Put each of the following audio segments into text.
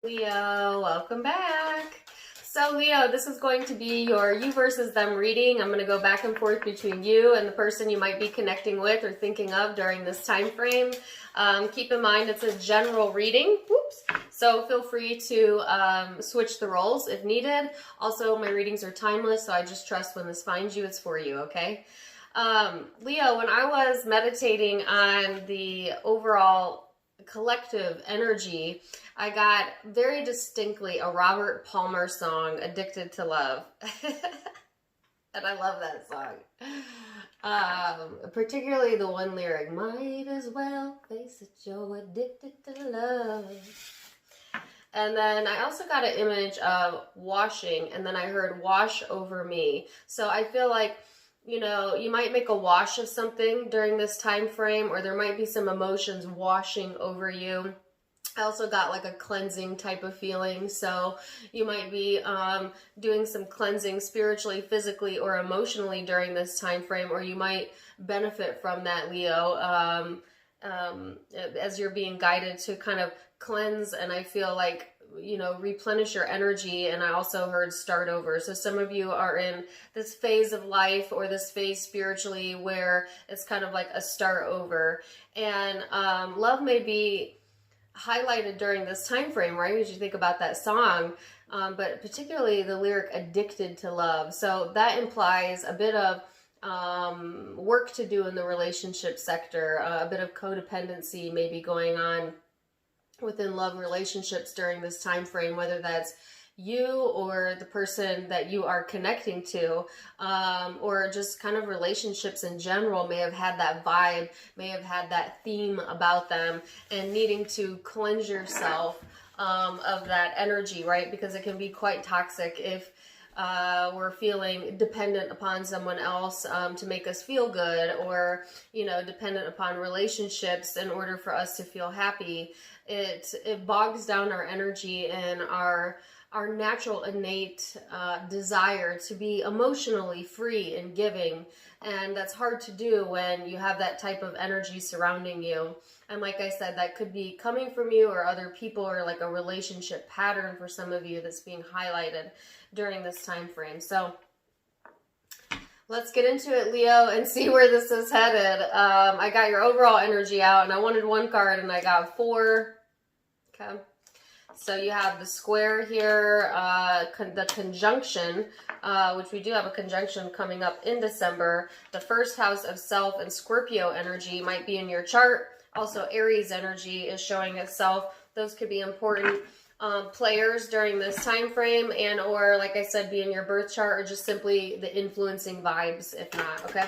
Leo, welcome back. So Leo, this is going to be your you versus them reading. I'm going to go back and forth between you and the person you might be connecting with or thinking of during this time frame. Keep in mind it's a general reading. Whoops. So feel free to switch the roles if needed. Also, my readings are timeless, so I just trust when this finds you, it's for you, okay? Leo, when I was meditating on the overall collective energy, I got very distinctly a Robert Palmer song, Addicted to Love. And I love that song. Particularly the one lyric, might as well face it, you're addicted to love. And then I also got an image of washing, and then I heard wash over me. So I feel like, you know, you might make a wash of something during this time frame, or there might be some emotions washing over you. I also got like a cleansing type of feeling, so you might be doing some cleansing spiritually, physically, or emotionally during this time frame, or you might benefit from that, Leo, as you're being guided to kind of cleanse, and I feel like, you know, replenish your energy. And I also heard start over. So some of you are in this phase of life or this phase spiritually where it's kind of like a start over, and love may be highlighted during this time frame, right? As you think about that song, but particularly the lyric addicted to love. So that implies a bit of work to do in the relationship sector, a bit of codependency maybe going on within love relationships during this time frame, whether that's you or the person that you are connecting to, or just kind of relationships in general may have had that vibe, may have had that theme about them, and needing to cleanse yourself of that energy, right? Because it can be quite toxic if we're feeling dependent upon someone else to make us feel good, or, you know, dependent upon relationships in order for us to feel happy. It bogs down our energy and our natural innate desire to be emotionally free and giving, and that's hard to do when you have that type of energy surrounding you. And like I said, that could be coming from you or other people, or like a relationship pattern for some of you that's being highlighted during this time frame. So let's get into it, Leo, and see where this is headed. I got your overall energy out, and I wanted one card, and I got 4. Okay. So you have the square here, the conjunction, which we do have a conjunction coming up in December. The first house of self and Scorpio energy might be in your chart. Also, Aries energy is showing itself. Those could be important players during this time frame, and or, like I said, be in your birth chart, or just simply the influencing vibes, if not, okay?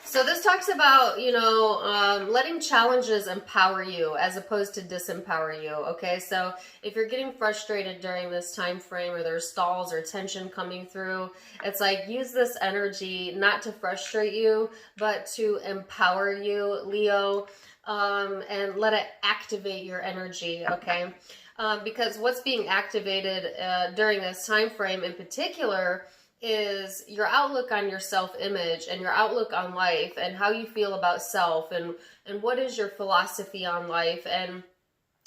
So this talks about, you know, letting challenges empower you as opposed to disempower you, okay? So if you're getting frustrated during this time frame, or there's stalls or tension coming through, it's like, use this energy not to frustrate you, but to empower you, Leo, and let it activate your energy, okay? Because what's being activated during this time frame in particular is your outlook on your self-image and your outlook on life, and how you feel about self, and what is your philosophy on life, and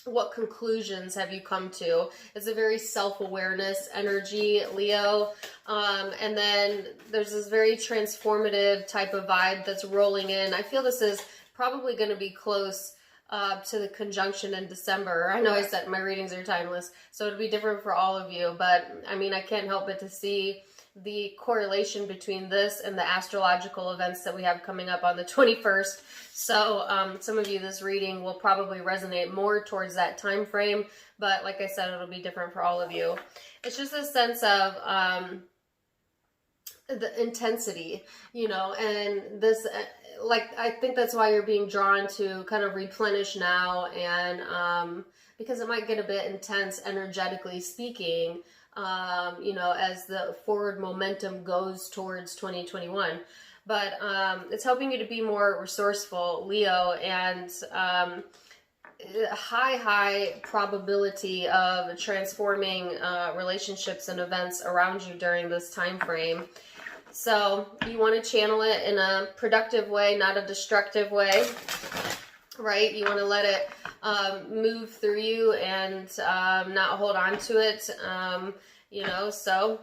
what conclusions have you come to. It's a very self-awareness energy, Leo. And then there's this very transformative type of vibe that's rolling in. I feel this is probably going to be close to the conjunction in December. I know I said my readings are timeless, so it'll be different for all of you, but I mean, I can't help but to see the correlation between this and the astrological events that we have coming up on the 21st. So some of you, this reading will probably resonate more towards that time frame, but like I said, it'll be different for all of you. It's just a sense of the intensity, you know, and this, like, I think that's why you're being drawn to kind of replenish now, and because it might get a bit intense energetically speaking, you know, as the forward momentum goes towards 2021. But it's helping you to be more resourceful, Leo, and high probability of transforming relationships and events around you during this time frame. So you want to channel it in a productive way, not a destructive way. right? You want to let it move through you and not hold on to it, you know. So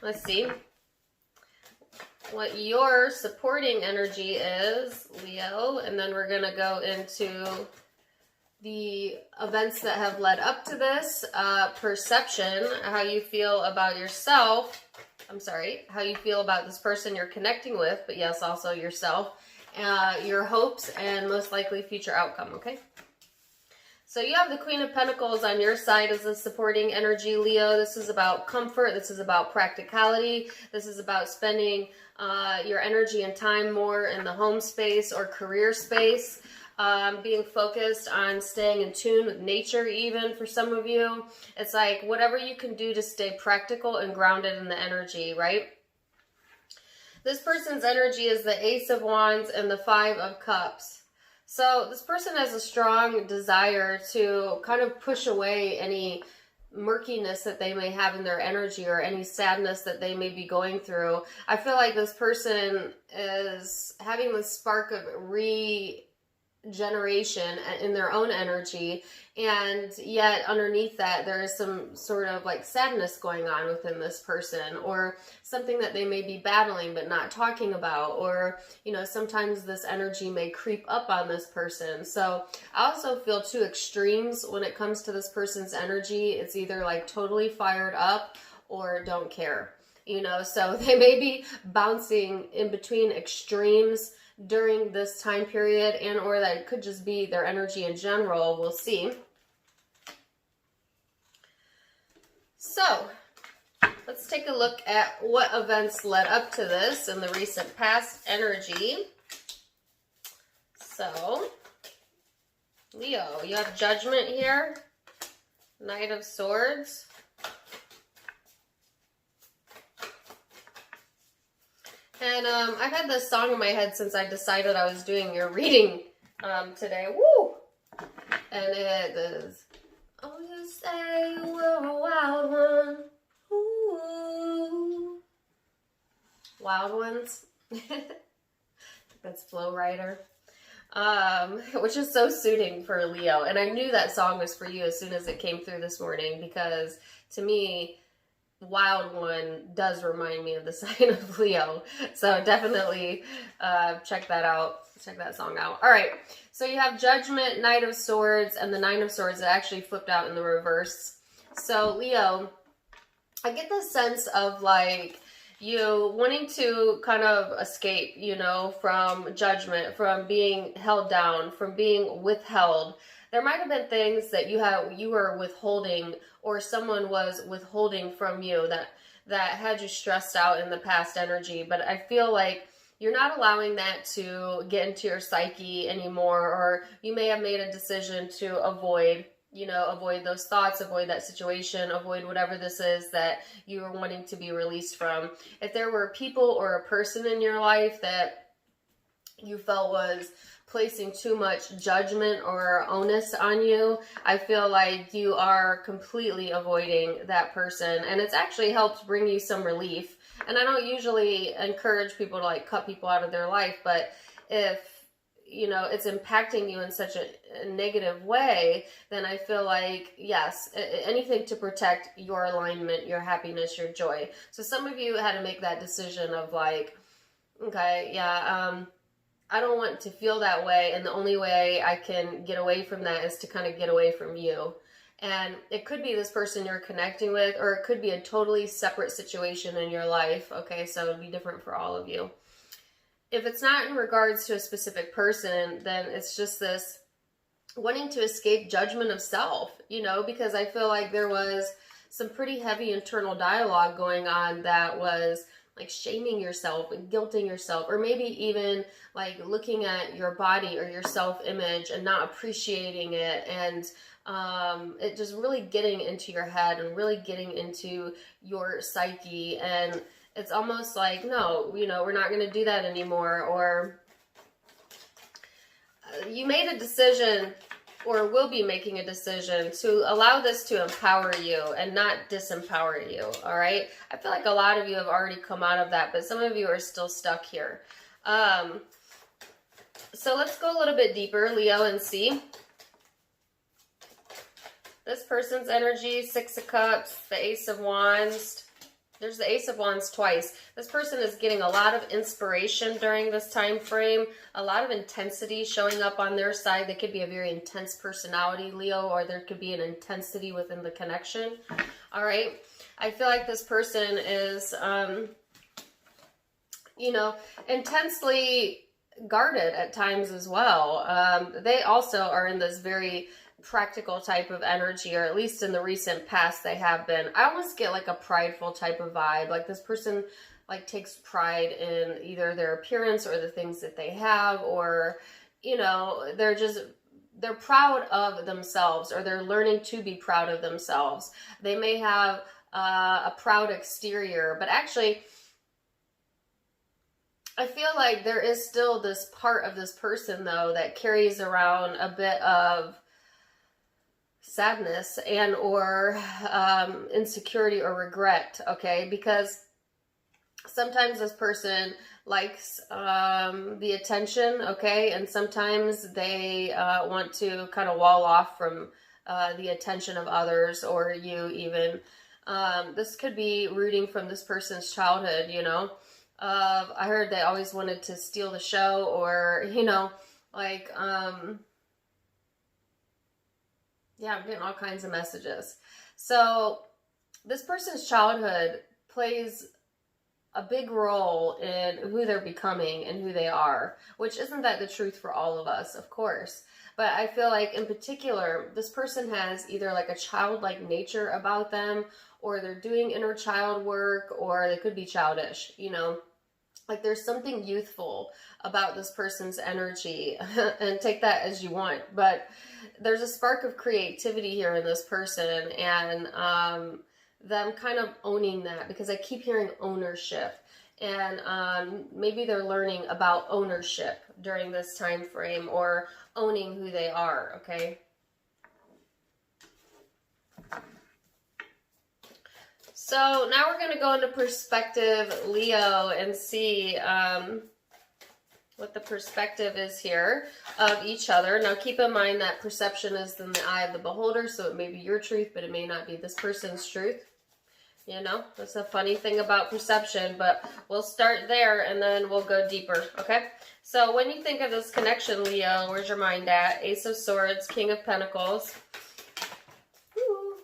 let's see what your supporting energy is, Leo, and then we're going to go into the events that have led up to this, perception, how you feel about yourself. I'm sorry, how you feel about this person you're connecting with, but yes, also yourself, your hopes, and most likely future outcome, okay? So you have the Queen of Pentacles on your side as a supporting energy, Leo. This is about comfort. This is about practicality. This is about spending your energy and time more in the home space or career space. Being focused on staying in tune with nature, even for some of you. It's like whatever you can do to stay practical and grounded in the energy, right? This person's energy is the Ace of Wands and the Five of Cups. So this person has a strong desire to kind of push away any murkiness that they may have in their energy or any sadness that they may be going through. I feel like this person is having this spark of regeneration in their own energy, and yet underneath that there is some sort of like sadness going on within this person, or something that they may be battling but not talking about, or you know, sometimes this energy may creep up on this person. So I also feel two extremes when it comes to this person's energy. It's either like totally fired up or don't care, you know, so they may be bouncing in between extremes during this time period, and or that it could just be their energy in general. We'll see. So let's take a look at what events led up to this in the recent past energy. So Leo, you have Judgment here, Knight of Swords, and I've had this song in my head since I decided I was doing your reading today. Woo! And it is, oh, you say you were a wild one. Ooh. Wild Ones. That's Flow Rider. Which is so suiting for Leo. And I knew that song was for you as soon as it came through this morning, because to me, Wild One does remind me of the sign of Leo. So definitely check that out. Check that song out. All right. So you have Judgment, Knight of Swords, and the Nine of Swords that actually flipped out in the reverse. So Leo, I get the sense of like you wanting to kind of escape, you know, from judgment, from being held down, from being withheld. There might have been things that you were withholding, or someone was withholding from you that had you stressed out in the past energy. But I feel like you're not allowing that to get into your psyche anymore, or you may have made a decision to avoid, you know, avoid those thoughts, avoid that situation, avoid whatever this is that you are wanting to be released from. If there were people or a person in your life that you felt was placing too much judgment or onus on you, I feel like you are completely avoiding that person, and it's actually helped bring you some relief. And I don't usually encourage people to like cut people out of their life, but if you know it's impacting you in such a negative way, then I feel like, yes, anything to protect your alignment, your happiness, your joy. So some of you had to make that decision of like, okay, yeah, I don't want to feel that way, and the only way I can get away from that is to kind of get away from you. And it could be this person you're connecting with, or it could be a totally separate situation in your life, okay? So it'd be different for all of you. If it's not in regards to a specific person, then it's just this wanting to escape judgment of self, you know, because I feel like there was some pretty heavy internal dialogue going on that was like shaming yourself and guilting yourself, or maybe even like looking at your body or your self-image and not appreciating it, and it just really getting into your head and really getting into your psyche. And it's almost like, no, you know, we're not going to do that anymore. Or you made a decision, or will be making a decision, to allow this to empower you and not disempower you, all right? I feel like a lot of you have already come out of that, but some of you are still stuck here. So let's go a little bit deeper, Leo, and see. This person's energy, Six of Cups, the Ace of Wands. There's the Ace of Wands twice. This person is getting a lot of inspiration during this time frame, a lot of intensity showing up on their side. They could be a very intense personality, Leo, or there could be an intensity within the connection. All right. I feel like this person is, you know, intensely guarded at times as well. They also are in this very practical type of energy, or at least in the recent past they have been. I almost get like a prideful type of vibe. Like this person like takes pride in either their appearance or the things that they have, or, you know, they're proud of themselves, or they're learning to be proud of themselves. They may have a proud exterior, but actually I feel like there is still this part of this person though that carries around a bit of sadness and or insecurity or regret, okay? Because sometimes this person likes the attention, okay? And sometimes they want to kind of wall off from the attention of others, or you even. This could be rooting from this person's childhood, you know? I heard they always wanted to steal the show, or, you know, like, yeah, I'm getting all kinds of messages. So this person's childhood plays a big role in who they're becoming and who they are, which isn't that the truth for all of us, of course. But I feel like in particular, this person has either like a childlike nature about them, or they're doing inner child work, or they could be childish, you know. Like there's something youthful about this person's energy, and take that as you want. But there's a spark of creativity here in this person, and them kind of owning that, because I keep hearing ownership. And maybe they're learning about ownership during this time frame, or owning who they are, okay? So now we're going to go into perspective, Leo, and see what the perspective is here of each other. Now keep in mind that perception is in the eye of the beholder, so it may be your truth, but it may not be this person's truth. You know, that's a funny thing about perception, but we'll start there and then we'll go deeper, okay? So when you think of this connection, Leo, where's your mind at? Ace of Swords, King of Pentacles. Ooh.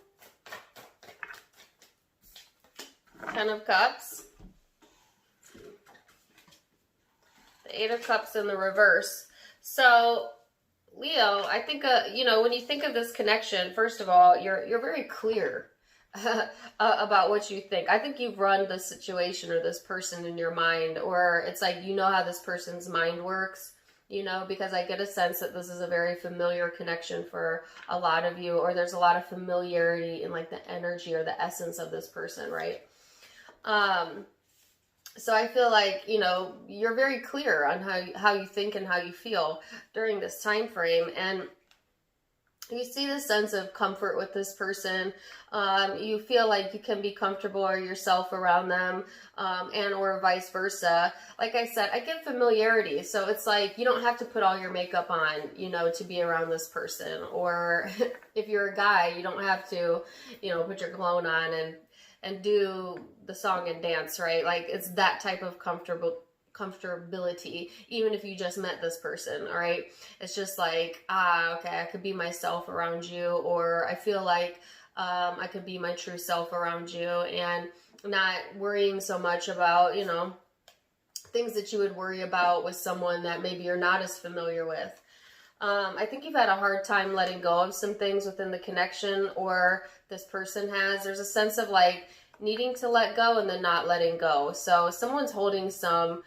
Ten of Cups. The Eight of Cups in the reverse. So, Leo, I think, you know, when you think of this connection, first of all, you're very clear about what you think. I think you've run this situation or this person in your mind, or it's like you know how this person's mind works, you know, because I get a sense that this is a very familiar connection for a lot of you, or there's a lot of familiarity in like the energy or the essence of this person, right? So I feel like, you know, you're very clear on how you think and how you feel during this time frame, and you see the sense of comfort with this person. You feel like you can be comfortable or yourself around them, and or vice versa. Like I said, I get familiarity. So it's like you don't have to put all your makeup on, you know, to be around this person. Or if you're a guy, you don't have to, you know, put your cologne on and do the song and dance, right? Like it's that type of comfortability, even if you just met this person, all right? It's just like, okay, I could be myself around you, or I feel like I could be my true self around you, and not worrying so much about, you know, things that you would worry about with someone that maybe you're not as familiar with. I think you've had a hard time letting go of some things within the connection, or this person has. There's a sense of like needing to let go and then not letting go. So someone's holding some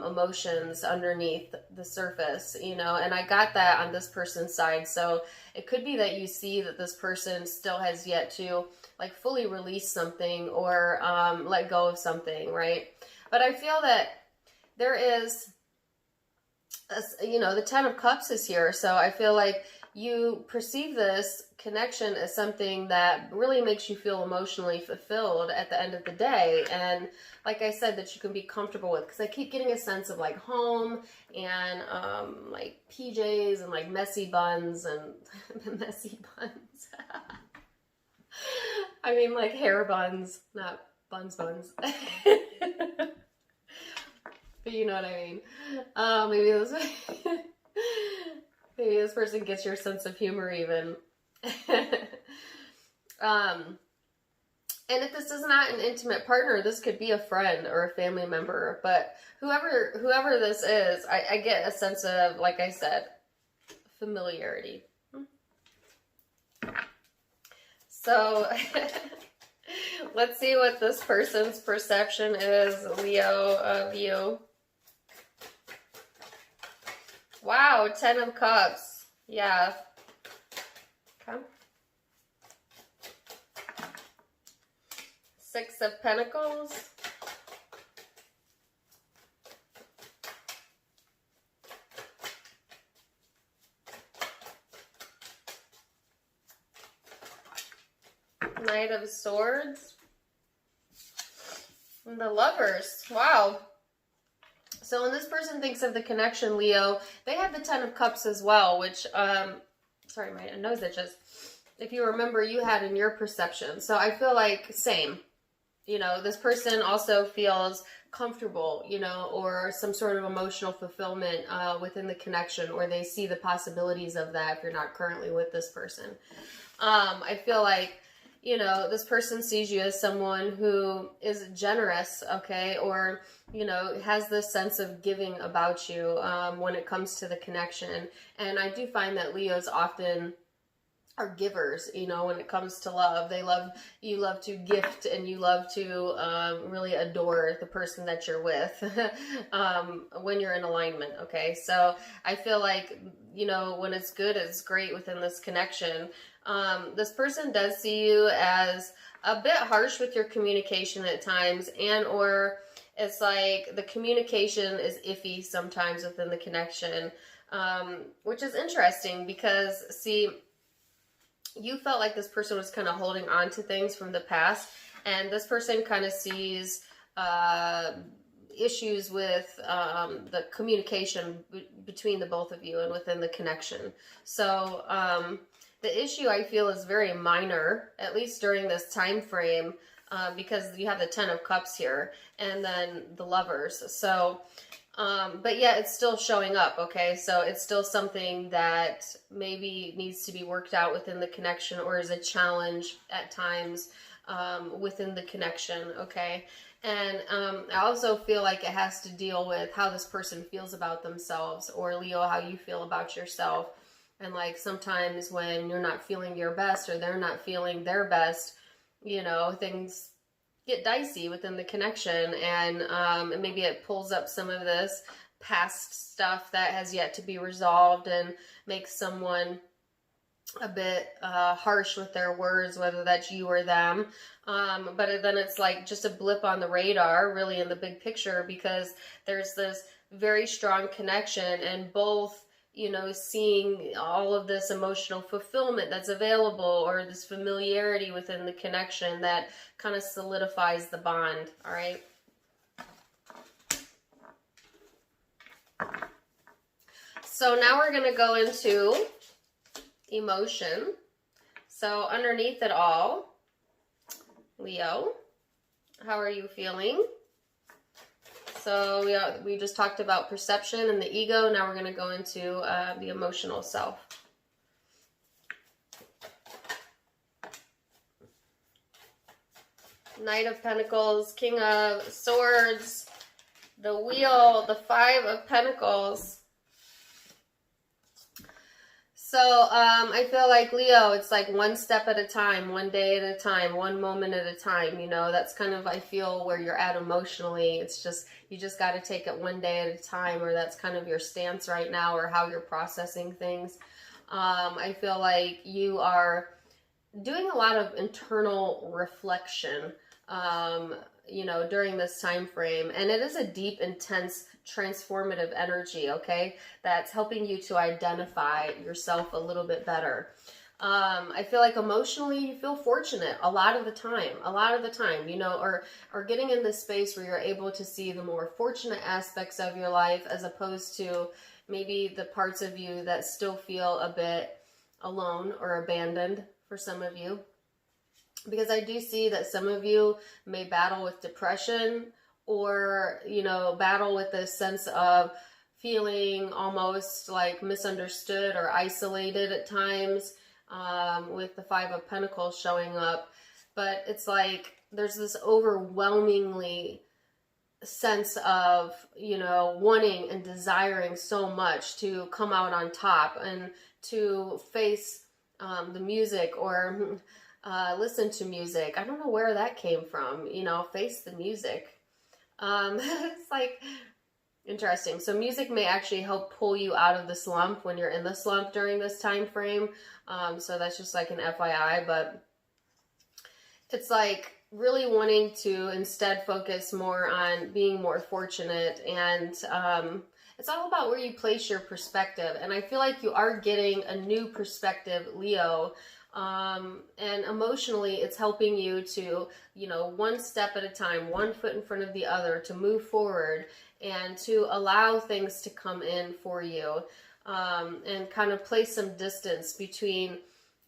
emotions underneath the surface, you know, and I got that on this person's side. So it could be that you see that this person still has yet to like fully release something, or let go of something, right? But I feel that there is, you know, the Ten of Cups is here. So I feel like you perceive this connection as something that really makes you feel emotionally fulfilled at the end of the day. And like I said, that you can be comfortable with, because I keep getting a sense of like home and like PJs and like messy buns and messy buns. I mean like hair buns, not buns. But you know what I mean. Maybe this person gets your sense of humor even. And if this is not an intimate partner, this could be a friend or a family member. But whoever this is, I get a sense of, like I said, familiarity. So let's see what this person's perception is, Leo, of you. Wow, 10 of Cups. Yeah. Okay. 6 of Pentacles. Knight of Swords. And the Lovers. Wow. So when this person thinks of the connection, Leo, they have the 10 of Cups as well, which, sorry, my nose itches. If you remember, you had in your perception. So I feel like same. You know, this person also feels comfortable, you know, or some sort of emotional fulfillment within the connection, or they see the possibilities of that if you're not currently with this person. I feel like, you know, this person sees you as someone who is generous, okay, or, you know, has this sense of giving about you when it comes to the connection. And I do find that Leos often are givers, you know, when it comes to love. You love to gift, and you love to really adore the person that you're with when you're in alignment, okay? So I feel like, you know, when it's good, it's great within this connection. This person does see you as a bit harsh with your communication at times, and or it's like the communication is iffy sometimes within the connection, which is interesting because, see, you felt like this person was kind of holding on to things from the past, and this person kind of sees issues with the communication between the both of you and within the connection. So the issue, I feel, is very minor, at least during this time frame, because you have the 10 of Cups here and then the Lovers. So but yeah, it's still showing up, okay? So it's still something that maybe needs to be worked out within the connection, or is a challenge at times within the connection, okay? And I also feel like it has to deal with how this person feels about themselves, or Leo, how you feel about yourself. And like sometimes when you're not feeling your best, or they're not feeling their best, you know, things get dicey within the connection, and maybe it pulls up some of this past stuff that has yet to be resolved, and makes someone a bit harsh with their words, whether that's you or them. But then it's like just a blip on the radar, really, in the big picture, because there's this very strong connection, and both, you know, seeing all of this emotional fulfillment that's available, or this familiarity within the connection that kind of solidifies the bond, all right? So now we're going to go into emotion. So underneath it all, Leo, how are you feeling? So we just talked about perception and the ego. Now we're going to go into the emotional self. Knight of Pentacles, King of Swords, the Wheel, the 5 of Pentacles. So I feel like, Leo, it's like one step at a time, one day at a time, one moment at a time. You know, that's kind of, I feel, where you're at emotionally. It's just, you just got to take it one day at a time, or that's kind of your stance right now, or how you're processing things. I feel like you are doing a lot of internal reflection you know, during this time frame. And it is a deep, intense, transformative energy, okay? That's helping you to identify yourself a little bit better. I feel like emotionally you feel fortunate a lot of the time, you know, or getting in this space where you're able to see the more fortunate aspects of your life as opposed to maybe the parts of you that still feel a bit alone or abandoned for some of you. Because I do see that some of you may battle with depression or, you know, battle with this sense of feeling almost like misunderstood or isolated at times, with the Five of Pentacles showing up. But it's like there's this overwhelmingly sense of, you know, wanting and desiring so much to come out on top and to face the music or listen to music. I don't know where that came from, you know, face the music. It's like interesting. So music may actually help pull you out of the slump when you're in the slump during this time frame. So that's just like an FYI, but it's like really wanting to instead focus more on being more fortunate, and it's all about where you place your perspective. And I feel like you are getting a new perspective, Leo. And emotionally, it's helping you to, you know, one step at a time, one foot in front of the other, to move forward and to allow things to come in for you, and kind of place some distance between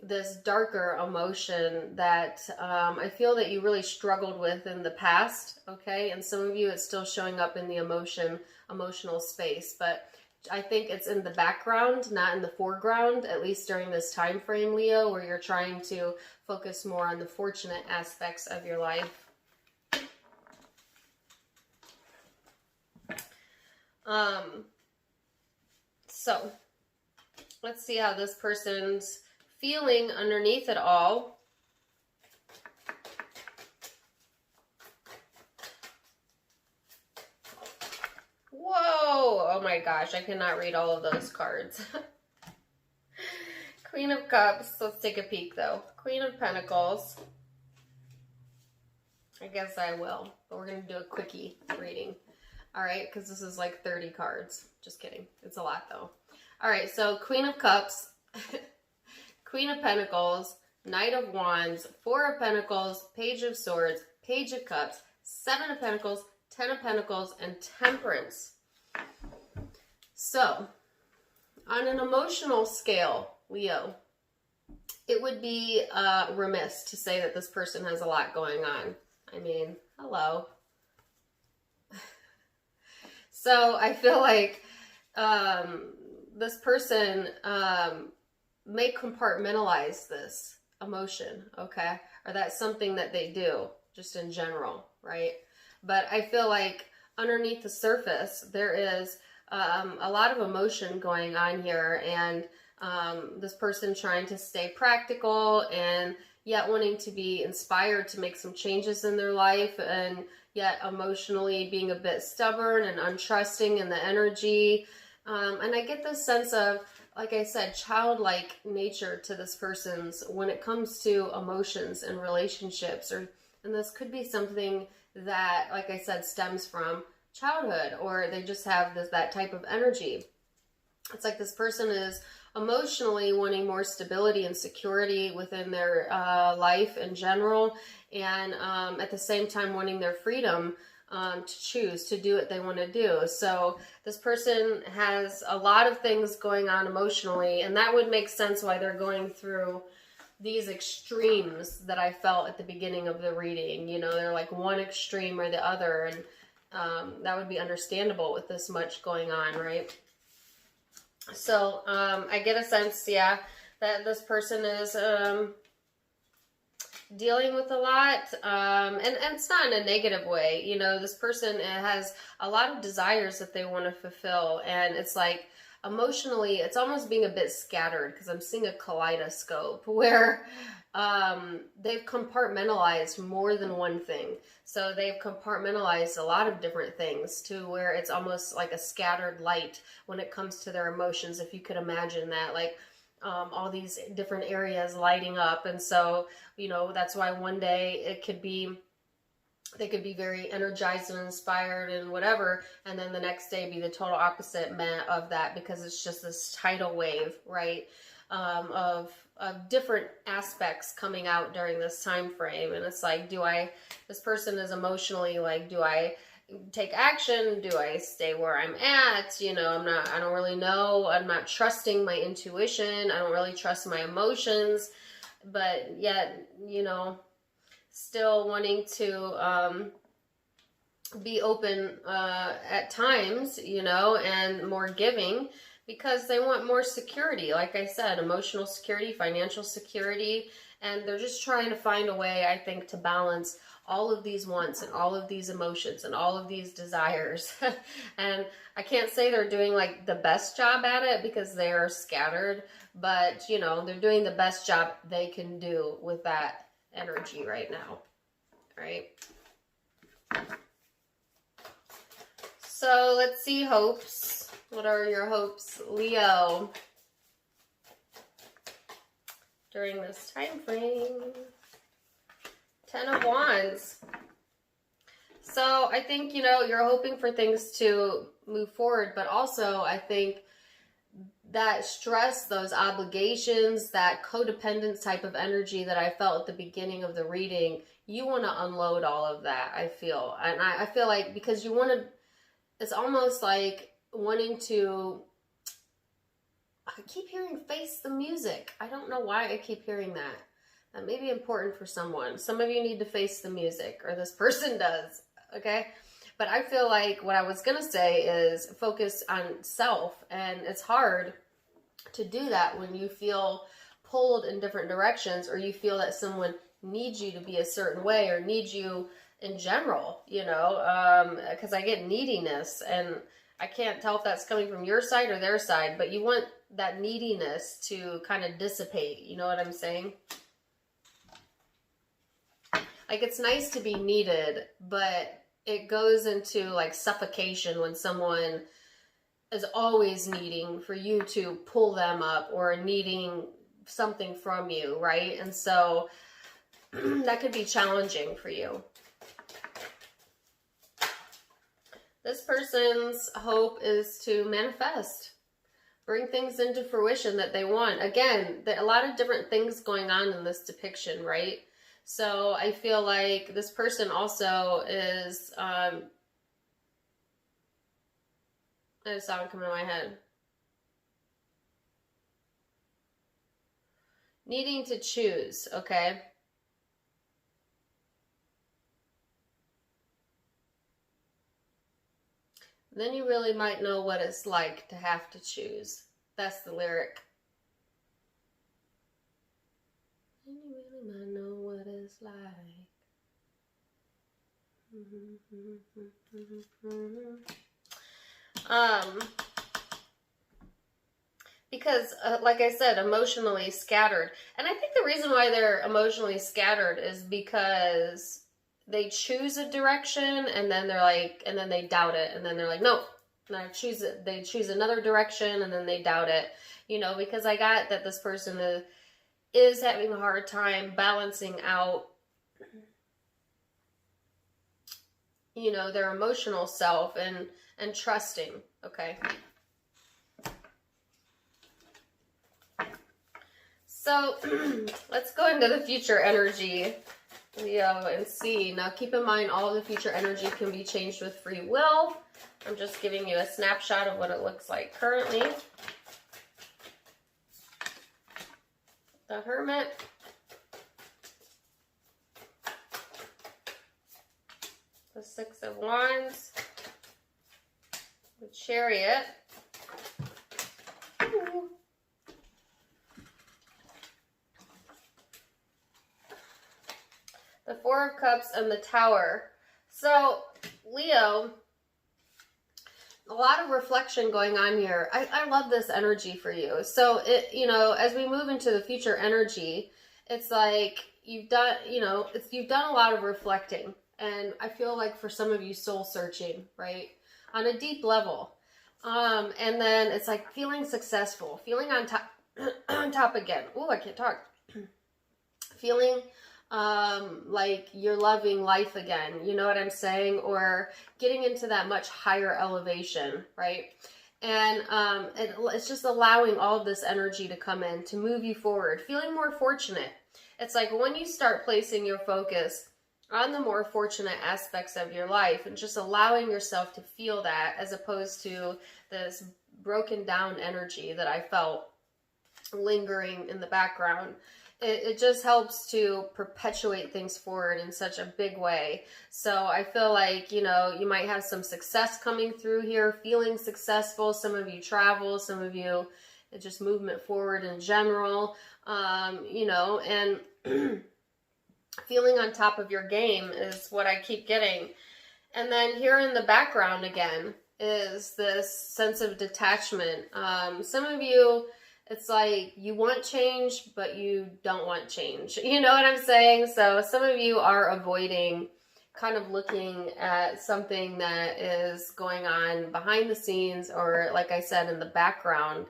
this darker emotion that I feel that you really struggled with in the past, okay? And some of you, it's still showing up in the emotional space, but I think it's in the background, not in the foreground, at least during this time frame, Leo, where you're trying to focus more on the fortunate aspects of your life. So let's see how this person's feeling underneath it all. Whoa! Oh my gosh, I cannot read all of those cards. Queen of Cups. Let's take a peek though. Queen of Pentacles. I guess I will, but we're going to do a quickie reading. Alright, because this is like 30 cards. Just kidding. It's a lot though. Alright, so Queen of Cups, Queen of Pentacles, Knight of Wands, Four of Pentacles, Page of Swords, Page of Cups, Seven of Pentacles, Ten of Pentacles, and Temperance. So, on an emotional scale, Leo, it would be remiss to say that this person has a lot going on. I mean, hello. So, I feel like this person may compartmentalize this emotion, okay? Or that's something that they do, just in general, right? But I feel like underneath the surface, there is a lot of emotion going on here, and this person trying to stay practical and yet wanting to be inspired to make some changes in their life, and yet emotionally being a bit stubborn and untrusting in the energy. And I get this sense of, like I said, childlike nature to this person's when it comes to emotions and relationships, and this could be something that, like I said, stems from childhood, or they just have that type of energy. It's like this person is emotionally wanting more stability and security within their life in general, and at the same time wanting their freedom to choose to do what they want to do. So this person has a lot of things going on emotionally, and that would make sense why they're going through these extremes that I felt at the beginning of the reading. You know, they're like one extreme or the other, and that would be understandable with this much going on, right? So I get a sense, yeah, that this person is dealing with a lot, and it's not in a negative way. You know, this person has a lot of desires that they want to fulfill, and it's like emotionally it's almost being a bit scattered, because I'm seeing a kaleidoscope where they've compartmentalized more than one thing. So they've compartmentalized a lot of different things to where it's almost like a scattered light when it comes to their emotions, if you could imagine that, like all these different areas lighting up. And so, you know, that's why one day it could be They could be very energized and inspired and whatever, and then the next day be the total opposite of that, because it's just this tidal wave, right? Of different aspects coming out during this time frame. And it's like, this person is emotionally like, do I take action? Do I stay where I'm at? You know, I don't really know. I'm not trusting my intuition. I don't really trust my emotions, but yet, you know, still wanting to be open at times, you know, and more giving, because they want more security. Like I said, emotional security, financial security, and they're just trying to find a way, I think, to balance all of these wants and all of these emotions and all of these desires. And I can't say they're doing like the best job at it, because they are scattered, but you know, they're doing the best job they can do with that energy right now, right? So let's see hopes. What are your hopes, Leo, during this time frame? 10 of Wands. So I think, you know, you're hoping for things to move forward, but also I think that stress, those obligations, that codependence type of energy that I felt at the beginning of the reading, you want to unload all of that, I feel. And I feel like, because you want to, it's almost like wanting to, I keep hearing face the music. I don't know why I keep hearing that. That may be important for someone. Some of you need to face the music, or this person does, okay? But I feel like what I was going to say is focus on self, and it's hard to do that when you feel pulled in different directions, or you feel that someone needs you to be a certain way, or needs you in general, you know, because I get neediness, and I can't tell if that's coming from your side or their side, but you want that neediness to kind of dissipate, you know what I'm saying? Like, it's nice to be needed, but it goes into like suffocation when someone is always needing for you to pull them up, or needing something from you, right? And so that could be challenging for you. This person's hope is to manifest, bring things into fruition that they want. Again, there are a lot of different things going on in this depiction, right? So I feel like this person also is, I had a song come in my head. Needing to choose, okay? Then you really might know what it's like to have to choose. That's the lyric. Then you really might know what it's like. Because, like I said, emotionally scattered. And I think the reason why they're emotionally scattered is because they choose a direction, and then they're like, and then they doubt it, and then they're like, no, I choose it. They choose another direction, and then they doubt it, you know, because I got that this person is having a hard time balancing out, you know, their emotional self and trusting, okay? So let's go into the future energy, Leo, and see. Now keep in mind, all of the future energy can be changed with free will. I'm just giving you a snapshot of what it looks like currently. The Hermit. The Six of Wands. The Chariot. Ooh. The Four of Cups and the Tower. So, Leo, a lot of reflection going on here. I love this energy for you. So, you know, as we move into the future energy, it's like you've done, you know, you've done a lot of reflecting. And I feel like for some of you, soul searching, right? On a deep level. And then it's like feeling successful, feeling on top, on top again. Oh, I can't talk. Feeling like you're loving life again, you know what I'm saying? Or getting into that much higher elevation, right? And it's just allowing all of this energy to come in to move you forward, feeling more fortunate. It's like when you start placing your focus on the more fortunate aspects of your life and just allowing yourself to feel that, as opposed to this broken down energy that I felt lingering in the background. It just helps to perpetuate things forward in such a big way. So I feel like, you know, you might have some success coming through here, feeling successful. Some of you travel, some of you just movement forward in general, you know, and feeling on top of your game is what I keep getting. And then here in the background again is this sense of detachment. Some of you, it's like you want change, but you don't want change. You know what I'm saying? So some of you are avoiding kind of looking at something that is going on behind the scenes, or like I said, in the background.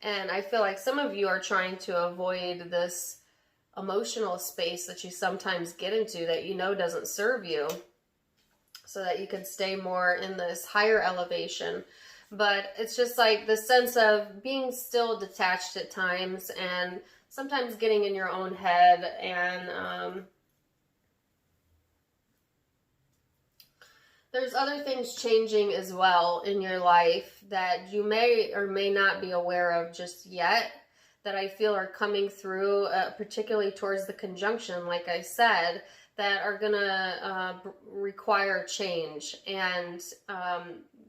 And I feel like some of you are trying to avoid this emotional space that you sometimes get into that you know doesn't serve you, so that you can stay more in this higher elevation. But it's just like the sense of being still detached at times, and sometimes getting in your own head, and there's other things changing as well in your life that you may or may not be aware of just yet, that I feel are coming through, particularly towards the conjunction, like I said, that are gonna require change. And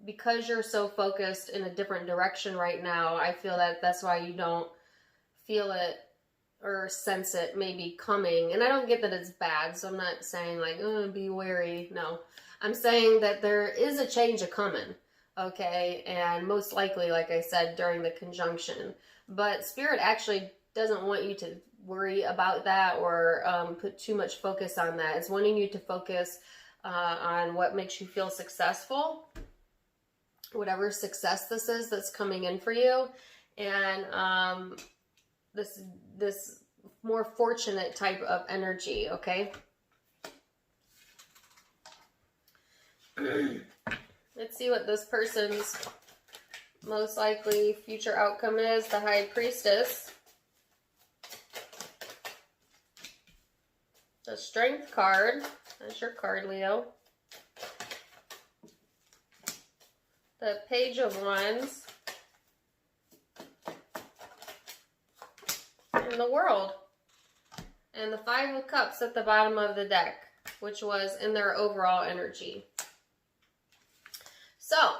because you're so focused in a different direction right now, I feel that that's why you don't feel it or sense it maybe coming. And I don't get that it's bad, so I'm not saying like, oh, be wary. No, I'm saying that there is a change a coming, okay? And most likely, like I said, during the conjunction. But Spirit actually doesn't want you to worry about that or put too much focus on that. It's wanting you to focus on what makes you feel successful, whatever success this is that's coming in for you, and this more fortunate type of energy, okay? Let's see what this person's most likely future outcome is. The High Priestess. The Strength card. That's your card, Leo. The Page of Wands. And the World. And the Five of Cups at the bottom of the deck, which was in their overall energy. So,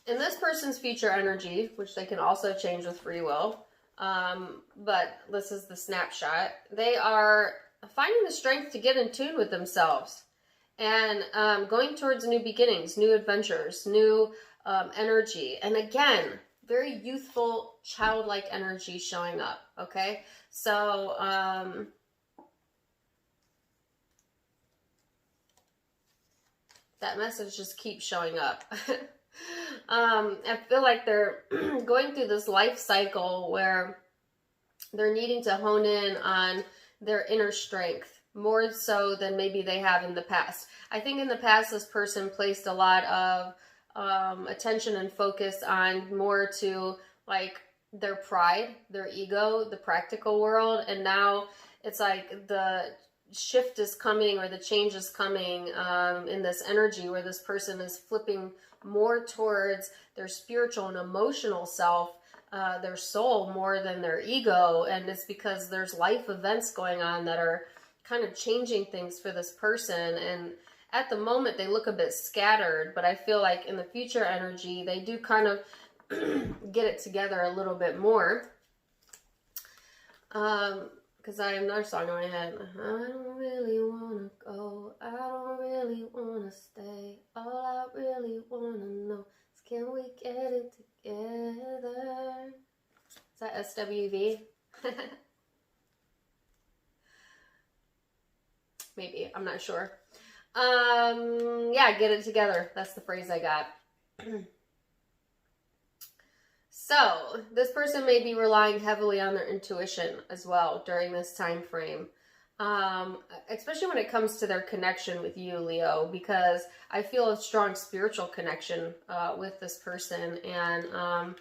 in this person's future energy, which they can also change with free will, but this is the snapshot, they are finding the strength to get in tune with themselves and going towards new beginnings, new adventures, new energy. And again, very youthful, childlike energy showing up, okay? So, that message just keeps showing up. I feel like they're going through this life cycle where they're needing to hone in on their inner strength more so than maybe they have in the past. I think in the past, this person placed a lot of attention and focus on more to like their pride, their ego, the practical world. And now it's like the shift is coming, or the change is coming in this energy where this person is flipping more towards their spiritual and emotional self, their soul, more than their ego. And it's because there's life events going on that are kind of changing things for this person. And at the moment, they look a bit scattered, but I feel like in the future energy, they do kind of get it together a little bit more. Because I have another song in my head. I don't really want to go. I don't really want to stay. All I really want to know is, can we get it together? Is that SWV? Maybe. I'm not sure. Yeah, get it together. That's the phrase I got. So, this person may be relying heavily on their intuition as well during this time frame. especially when it comes to their connection with you, Leo, because I feel a strong spiritual connection with this person. And,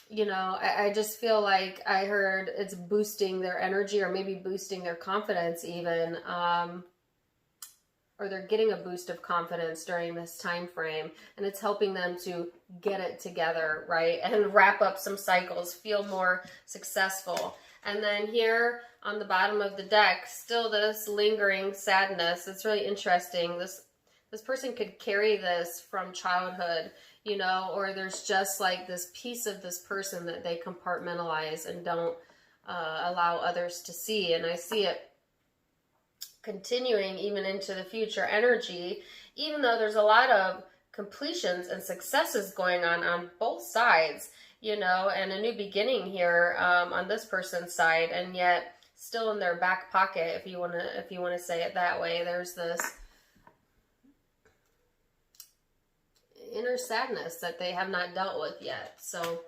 you know, I just feel like I heard it's boosting their energy, or maybe boosting their confidence even, or they're getting a boost of confidence during this time frame, and it's helping them to get it together, right? And wrap up some cycles, feel more successful. And then here on the bottom of the deck, still this lingering sadness. It's really interesting. This person could carry this from childhood, you know, or there's just like this piece of this person that they compartmentalize and don't allow others to see. And I see it continuing even into the future energy, even though there's a lot of completions and successes going on both sides, you know, and a new beginning here on this person's side, and yet still in their back pocket, if you want to say it that way, there's this inner sadness that they have not dealt with yet. So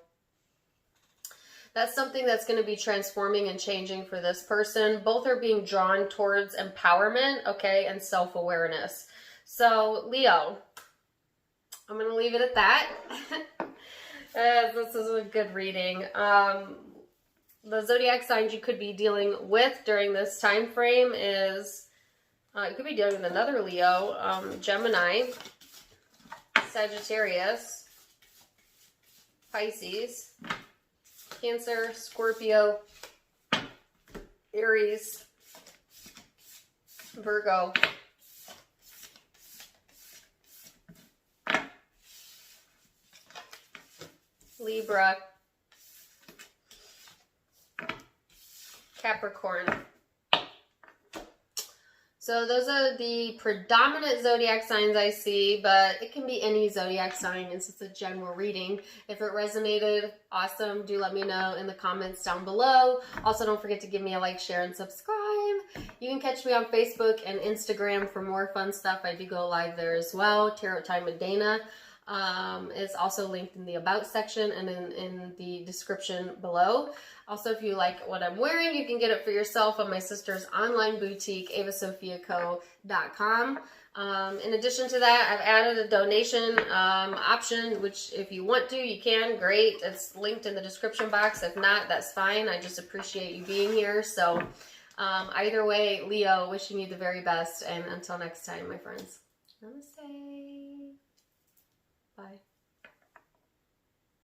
that's something that's going to be transforming and changing for this person. Both are being drawn towards empowerment, okay, and self-awareness. So, Leo, I'm going to leave it at that. This is a good reading. The zodiac signs you could be dealing with during this time frame is, you could be dealing with another Leo, Gemini, Sagittarius, Pisces, Cancer, Scorpio, Aries, Virgo, Libra, Capricorn. So those are the predominant zodiac signs I see, but it can be any zodiac sign, and it's a general reading. If it resonated, awesome. Do let me know in the comments down below. Also, don't forget to give me a like, share, and subscribe. You can catch me on Facebook and Instagram for more fun stuff. I do go live there as well. Tarot Time with Dana is also linked in the About section and in the description below. Also, if you like what I'm wearing, you can get it for yourself on my sister's online boutique, avasophiaco.com. In addition to that, I've added a donation option, which if you want to, you can. Great. It's linked in the description box. If not, that's fine. I just appreciate you being here. So either way, Leo, wishing you the very best. And until next time, my friends, namaste. Bye.